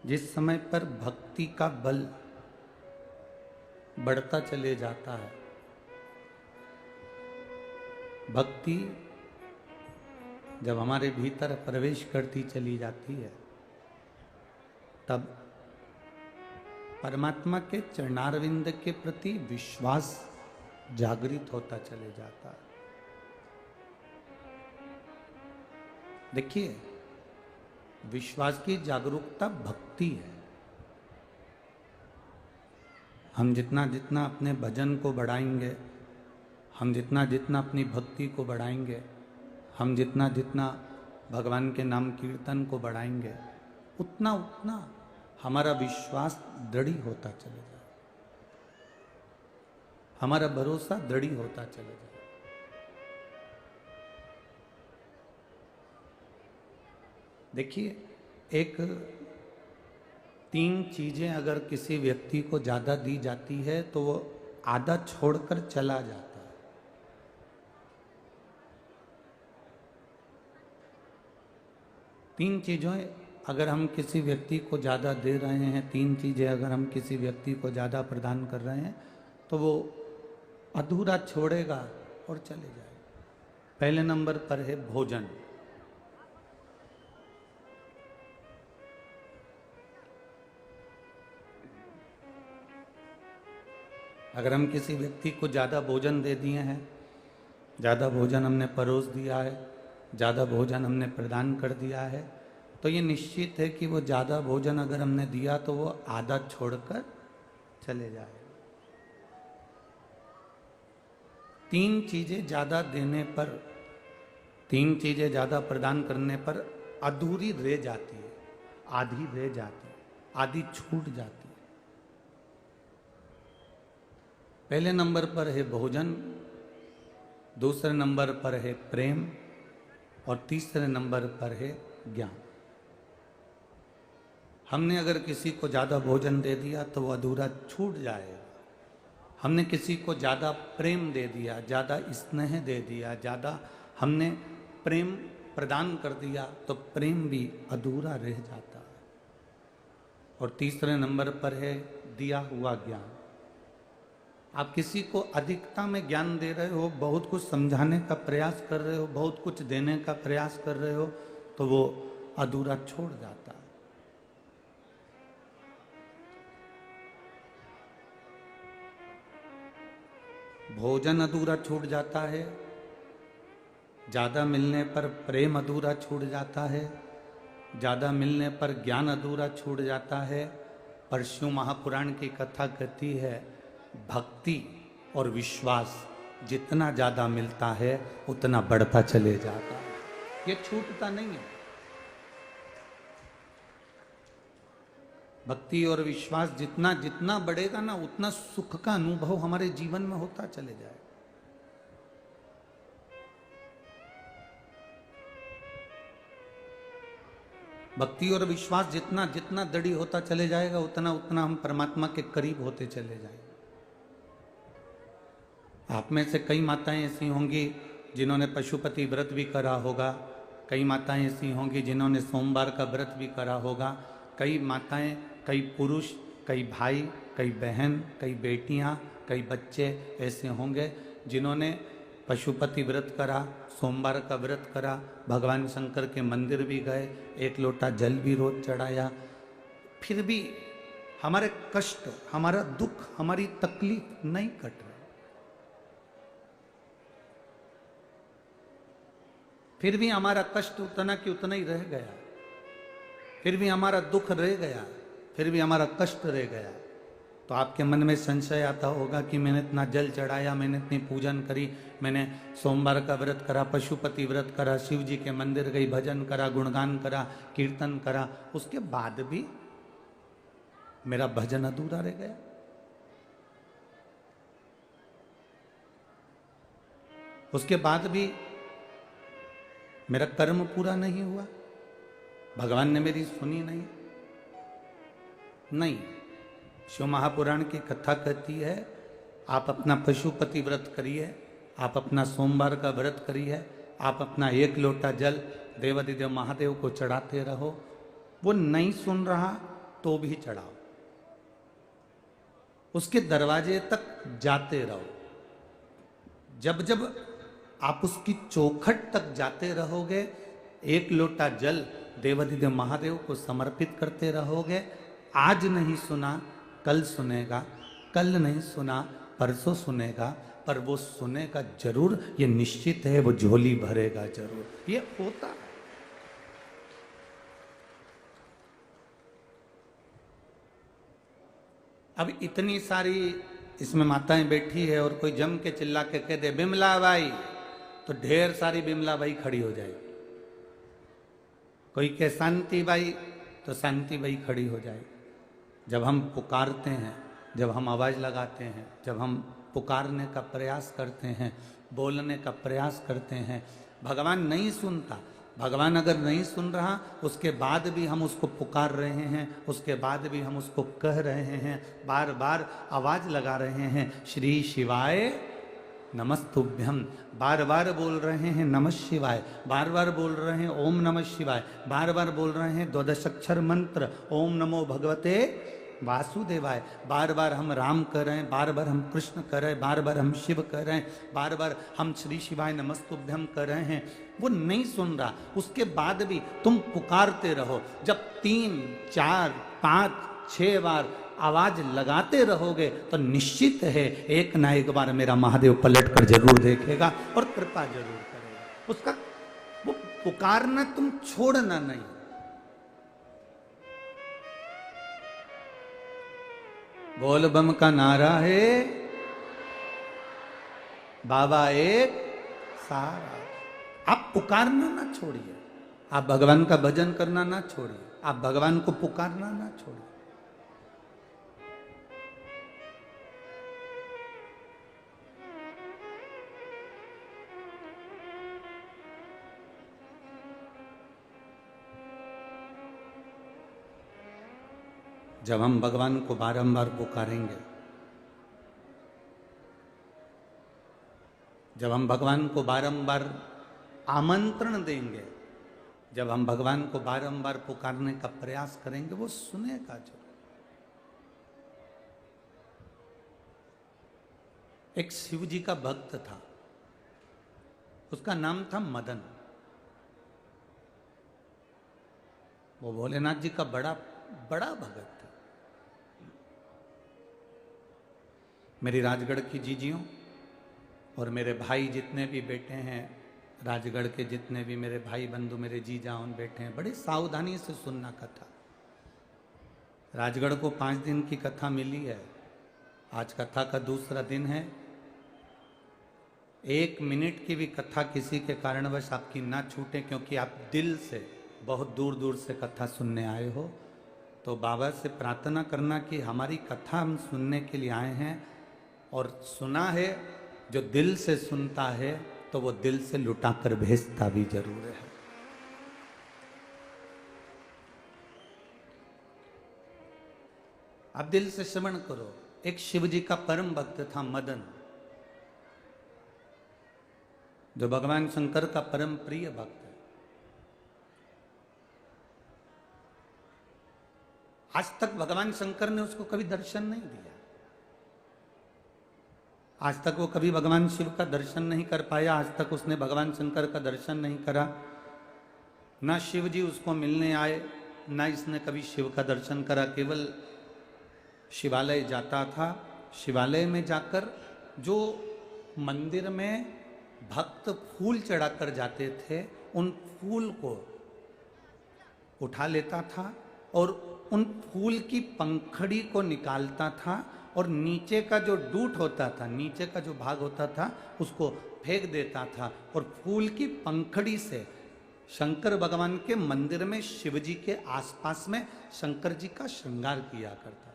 जिस समय पर भक्ति का बल बढ़ता चले जाता है, भक्ति जब हमारे भीतर प्रवेश करती चली जाती है, तब परमात्मा के चरणारविंद के प्रति विश्वास जागृत होता चले जाता है। देखिए, विश्वास की जागरूकता भक्ति है। हम जितना जितना अपने भजन को बढ़ाएंगे, हम जितना जितना अपनी भक्ति को बढ़ाएंगे, हम जितना जितना भगवान के नाम कीर्तन को बढ़ाएंगे, उतना उतना हमारा विश्वास दृढ़ होता चले जाए, हमारा भरोसा दृढ़ होता चले जाए। देखिए, एक 3 चीजें अगर किसी व्यक्ति को ज्यादा दी जाती है तो वो आधा छोड़कर चला जाता है। तीन चीजों अगर हम किसी व्यक्ति को ज्यादा दे रहे हैं, 3 चीजें अगर हम किसी व्यक्ति को ज्यादा प्रदान कर रहे हैं, तो वो अधूरा छोड़ेगा और चले जाएगा। पहले नंबर पर है भोजन। अगर हम किसी व्यक्ति को ज़्यादा भोजन दे दिए हैं, ज़्यादा भोजन हमने परोस दिया है, ज़्यादा भोजन हमने प्रदान कर दिया है, तो ये निश्चित है कि वो ज़्यादा भोजन अगर हमने दिया तो वो आधा छोड़कर चले जाए। 3 चीज़ें ज़्यादा देने पर, 3 चीज़ें ज़्यादा प्रदान करने पर अधूरी रह जाती है, आधी रह जाती है, आधी छूट जाती है। पहले नंबर पर है भोजन, दूसरे नंबर पर है प्रेम और तीसरे नंबर पर है ज्ञान। हमने अगर किसी को ज़्यादा भोजन दे दिया तो वो अधूरा छूट जाएगा। हमने किसी को ज़्यादा प्रेम दे दिया, ज़्यादा स्नेह दे दिया, ज़्यादा हमने प्रेम प्रदान कर दिया तो प्रेम भी अधूरा रह जाता है। और तीसरे नंबर पर है दिया हुआ ज्ञान। आप किसी को अधिकता में ज्ञान दे रहे हो, बहुत कुछ समझाने का प्रयास कर रहे हो, बहुत कुछ देने का प्रयास कर रहे हो, तो वो अधूरा छोड़ जाता है। भोजन अधूरा छूट जाता है, ज़्यादा मिलने पर प्रेम अधूरा छूट जाता है, ज़्यादा मिलने पर ज्ञान अधूरा छूट जाता है। पर शिव महापुराण की कथा कहती है, भक्ति और विश्वास जितना ज़्यादा मिलता है उतना बढ़ता चले जाता है, ये छूटता नहीं है। भक्ति और विश्वास जितना जितना बढ़ेगा ना, उतना सुख का अनुभव हमारे जीवन में होता चले जाए। भक्ति और विश्वास जितना जितना दृढ़ होता चले जाएगा, उतना उतना हम परमात्मा के करीब होते चले जाएंगे। आप में से कई माताएं ऐसी होंगी जिन्होंने पशुपति व्रत भी करा होगा, कई माताएं ऐसी होंगी जिन्होंने सोमवार का व्रत भी करा होगा, कई माताएं, कई पुरुष, कई भाई, कई बहन, कई बेटियां, कई बच्चे ऐसे होंगे जिन्होंने पशुपति व्रत करा, सोमवार का व्रत करा, भगवान शंकर के मंदिर भी गए, 1 लोटा जल भी रोज चढ़ाया, फिर भी हमारे कष्ट, हमारा दुख, हमारी तकलीफ नहीं कट रही। फिर भी हमारा कष्ट उतना कि उतना ही रह गया, फिर भी हमारा दुख रह गया, फिर भी हमारा कष्ट रह गया। तो आपके मन में संशय आता होगा कि मैंने इतना जल चढ़ाया, मैंने इतनी पूजन करी, मैंने सोमवार का व्रत करा, पशुपति व्रत करा, शिव जी के मंदिर गई, भजन करा, गुणगान करा, कीर्तन करा, उसके बाद भी मेरा भजन अधूरा रह गया। उसके बाद भी मेरा कर्म पूरा नहीं हुआ, भगवान ने मेरी सुनी नहीं। शिव महापुराण की कथा कहती है, आप अपना पशुपति व्रत करिए, आप अपना सोमवार का व्रत करिए, आप अपना 1 लोटा जल देवाधिदेव महादेव को चढ़ाते रहो। वो नहीं सुन रहा तो भी चढ़ाओ, उसके दरवाजे तक जाते रहो। जब जब आप उसकी चौखट तक जाते रहोगे, एक लोटा जल देवाधिदेव महादेव को समर्पित करते रहोगे। आज नहीं सुना कल सुनेगा, कल नहीं सुना परसों सुनेगा, पर वो सुनेगा जरूर, ये निश्चित है, वो झोली भरेगा जरूर। ये होता है। अब इतनी सारी इसमें माताएं बैठी है और कोई जम के चिल्ला के कह दे बिमला बाई, तो ढेर सारी बिमला बाई खड़ी हो जाएगी। कोई कहे शांति बाई, तो शांति बाई खड़ी हो जाएगी। जब हम पुकारते हैं, जब हम आवाज लगाते हैं, जब हम पुकारने का प्रयास करते हैं, बोलने का प्रयास करते हैं, भगवान नहीं सुनता। भगवान अगर नहीं सुन रहा, उसके बाद भी हम उसको पुकार रहे हैं, उसके बाद भी हम उसको कह रहे हैं, बार बार आवाज लगा रहे हैं, श्री शिवाय नमस्तुभ्यम, बार बार बोल रहे हैं नमः शिवाय, बार बार बोल रहे हैं ओम नमः शिवाय, बार बार बोल रहे हैं द्वादशाक्षर मंत्र ओम नमो भगवते वासुदेवाय, बार बार हम राम कर रहे हैं, बार बार हम कृष्ण कर रहे हैं, बार बार हम शिव कर रहे हैं, बार बार हम श्री शिवाय नमस्तुभ्यम कर रहे हैं। वो नहीं सुन रहा, उसके बाद भी तुम पुकारते रहो। जब 3, 4, 5, 6 बार आवाज लगाते रहोगे तो निश्चित है एक ना एक बार मेरा महादेव पलट कर जरूर देखेगा और कृपा जरूर करेगा। उसका वो पुकारना तुम छोड़ना नहीं। बोल बम का नारा है, बाबा एक सारा। आप पुकारना ना छोड़िए, आप भगवान का भजन करना ना छोड़िए, आप भगवान को पुकारना ना छोड़िए। जब हम भगवान को बारंबार पुकारेंगे, जब हम भगवान को बारंबार आमंत्रण देंगे, जब हम भगवान को बारंबार पुकारने का प्रयास करेंगे, वो सुनेगा जरूर। एक शिव जी का भक्त था, उसका नाम था मदन। वो भोलेनाथ जी का बड़ा बड़ा भगत था। मेरी राजगढ़ की जीजियों और मेरे भाई जितने भी बेटे हैं, राजगढ़ के जितने भी मेरे भाई बंधु, मेरे जीजाओं बैठे हैं, बड़ी सावधानी से सुनना कथा। राजगढ़ को 5 दिन की कथा मिली है, आज कथा का दूसरा दिन है। 1 मिनट की भी कथा किसी के कारणवश आपकी ना छूटे, क्योंकि आप दिल से बहुत दूर दूर से कथा सुनने आए हो। तो बाबा से प्रार्थना करना कि हमारी कथा हम सुनने के लिए आए हैं, और सुना है जो दिल से सुनता है तो वो दिल से लुटा कर भेजता भी जरूर है। आप दिल से श्रवण करो। एक शिव जी का परम भक्त था मदन, जो भगवान शंकर का परम प्रिय भक्त है। आज तक भगवान शंकर ने उसको कभी दर्शन नहीं दिया, आज तक वो कभी भगवान शिव का दर्शन नहीं कर पाया, आज तक उसने भगवान शंकर का दर्शन नहीं करा। ना शिव जी उसको मिलने आए, ना इसने कभी शिव का दर्शन करा। केवल शिवालय जाता था, शिवालय में जाकर जो मंदिर में भक्त फूल चढ़ाकर जाते थे, उन फूल को उठा लेता था और उन फूल की पंखड़ी को निकालता था, और नीचे का जो डूट होता था, नीचे का जो भाग होता था, उसको फेंक देता था, और फूल की पंखड़ी से शंकर भगवान के मंदिर में शिव जी के आसपास में शंकर जी का श्रृंगार किया करता।